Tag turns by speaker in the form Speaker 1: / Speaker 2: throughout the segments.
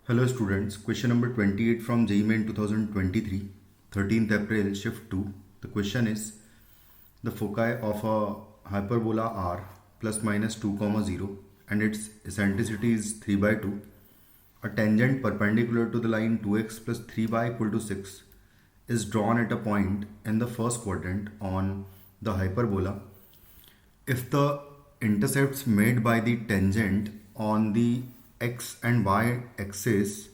Speaker 1: Hello students, question number 28 from JEE Main 2023, 13th April, shift 2. The question is, the foci of a hyperbola r plus minus 2 comma 0 and its eccentricity is 3 by 2. A tangent perpendicular to the line 2x plus 3y equal to 6 is drawn at a point in the first quadrant on the hyperbola. If the intercepts made by the tangent on the x and y axis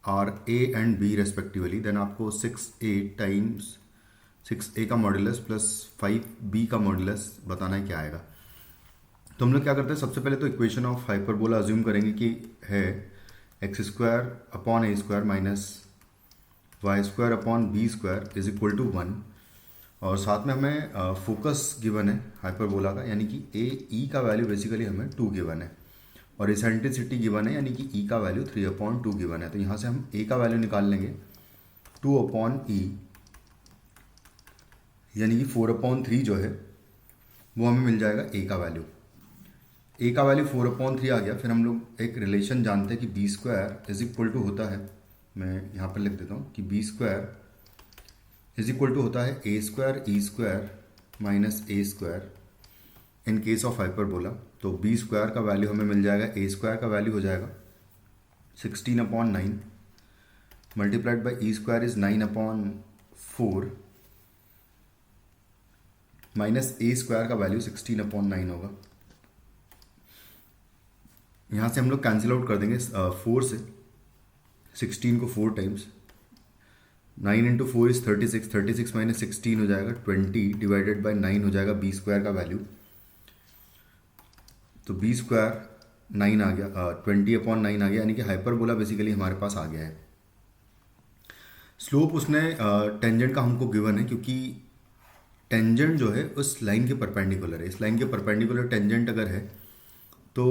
Speaker 1: are a and b respectively, then आपको 6a times 6a का modulus plus 5b का modulus बताना है क्या आएगा। तो हम लोग क्या करते हैं, सबसे पहले तो इक्वेशन ऑफ हाइपरबोला अज्यूम करेंगे कि है X square upon a square minus y square upon b square is equal to 1, और साथ में हमें फोकस गिवन है हाइपरबोला का, यानी कि ए ई का वैल्यू बेसिकली हमें 2 गिवन है और इसेंट्रिसिटी गिवन है, यानी कि ई का वैल्यू 3/2 गिवन है। तो यहाँ से हम ए का वैल्यू निकाल लेंगे 2/e, यानी कि 4/3 जो है वो हमें मिल जाएगा ए का वैल्यू। ए का वैल्यू 4/3 आ गया। फिर हम लोग एक रिलेशन जानते हैं कि b square is equal to होता है, मैं यहाँ पर लिख देता हूँ कि b square is equal to होता है a square e square minus a square in case of hyperbola. तो बी स्क्वायर का वैल्यू हमें मिल जाएगा, ए स्क्वायर का वैल्यू हो जाएगा 16/9 multiplied by E square is 9/4 minus a square का वैल्यू 16/9 होगा। यहाँ से हम लोग कैंसिल आउट कर देंगे 4 से 16 को 4 टाइम्स, 9 इंटू 4 इज 36, 36 माइनस 16 हो जाएगा 20 डिवाइडेड बाई 9 हो जाएगा बी स्क्वायर का वैल्यू। तो बी स्क्वायर 9 आ गया, 20/9 आ गया, यानी कि हाइपरबोला बेसिकली हमारे पास आ गया है। स्लोप उसने टेंजेंट का हमको गिवन है, क्योंकि टेंजेंट जो है उस लाइन के परपेंडिकुलर है। इस लाइन के परपेंडिकुलर टेंजेंट अगर है तो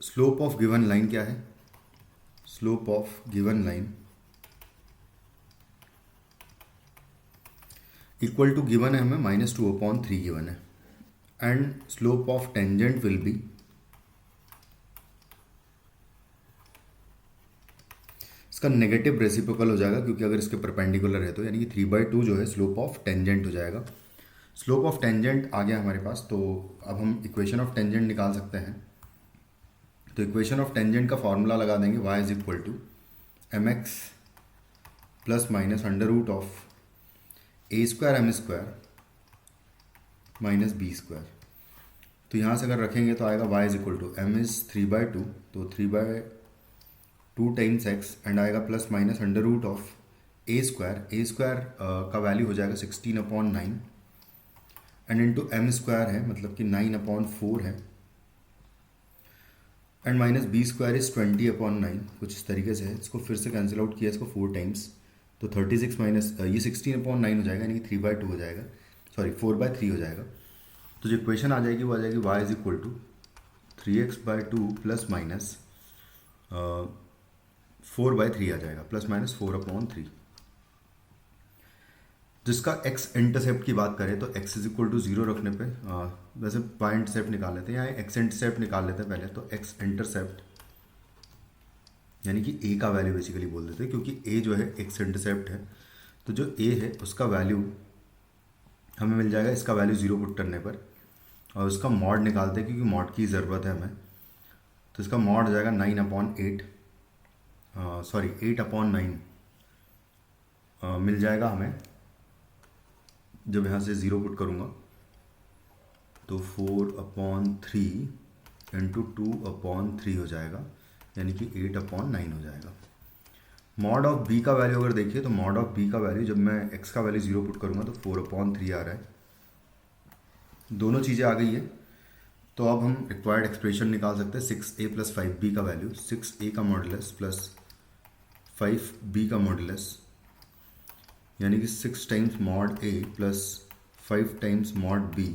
Speaker 1: स्लोप ऑफ गिवन लाइन क्या है, slope of given line equal to given है हमें -2/3 गिवन है, and slope of tangent will be इसका नेगेटिव रेसिप्रोकल हो जाएगा, क्योंकि अगर इसके परपेंडिकुलर है तो, यानी कि 3/2 जो है स्लोप ऑफ टेंजेंट हो जाएगा। स्लोप ऑफ टेंजेंट आ गया हमारे पास, तो अब हम इक्वेशन ऑफ टेंजेंट निकाल सकते हैं। तो इक्वेशन ऑफ टेंजेंट का फॉर्मूला लगा देंगे, y is equal to mx plus minus under root of a square m square minus b square. तो यहाँ से अगर रखेंगे तो आएगा y is equal to m is 3/2, तो 3/2 टाइम्स x एंड आएगा plus minus under root of a square का वैल्यू हो जाएगा 16/9 एंड इंटू एम स्क्वायर है, मतलब कि 9/4 है, and minus b square is 20/9, कुछ इस तरीके से है। इसको फिर से कैंसिल आउट किया इसको 4 टाइम्स, तो 36 माइनस ये 16/9 हो जाएगा, यानी कि 3/2 हो जाएगा, सॉरी 4/3 हो जाएगा। तो जो इक्वेशन आ जाएगी वो आ जाएगी y is equal to 3x/2 plus minus 4/3 आ जाएगा, प्लस माइनस 4/3। जिसका x इंटरसेप्ट की बात करें तो x इज इक्वल टू 0 रखने पे वैसे y इंटरसेप्ट निकाल लेते हैं, यहाँ x इंटरसेप्ट निकाल लेते हैं पहले। तो x इंटरसेप्ट यानी कि a का वैल्यू बेसिकली बोल देते हैं, क्योंकि a जो है x इंटरसेप्ट है, तो जो a है उसका वैल्यू हमें मिल जाएगा, इसका वैल्यू 0 पुट करने पर, और उसका मॉड निकालते हैं क्योंकि मॉड की ज़रूरत है हमें। तो इसका मॉड हो जाएगा 9/8 सॉरी 8/9 मिल जाएगा हमें। जब यहाँ से 0 पुट करूँगा तो 4/3 इंटू 2/3 हो जाएगा, यानी कि 8/9 हो जाएगा। मॉड ऑफ बी का वैल्यू अगर देखिए तो मॉड ऑफ बी का वैल्यू जब मैं x का वैल्यू 0 पुट करूँगा तो 4/3 आ रहा है। दोनों चीज़ें आ गई है, तो अब हम रिक्वायर्ड एक्सप्रेशन निकाल सकते हैं 6a प्लस 5b का वैल्यू। 6a का मॉडुलस प्लस 5b का मॉडुलस, यानी कि 6 times mod a plus 5 times mod b,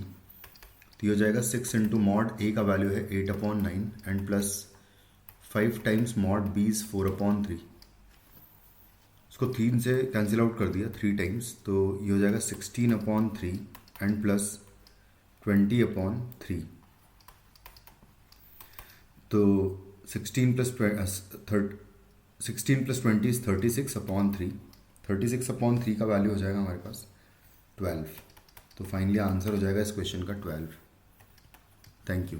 Speaker 1: तो ये हो जाएगा 6 इंटू मॉड a का वैल्यू है 8/9 and plus 5 times mod b is 4/3। इसको 3 से कैंसिल आउट कर दिया 3 टाइम्स, तो ये हो जाएगा 16/3 एंड प्लस 20/3। तो 16 प्लस 16 + 20 = 36/3। 36/3 का वैल्यू हो जाएगा हमारे पास 12। तो फाइनली आंसर हो जाएगा इस क्वेश्चन का 12। Thank you.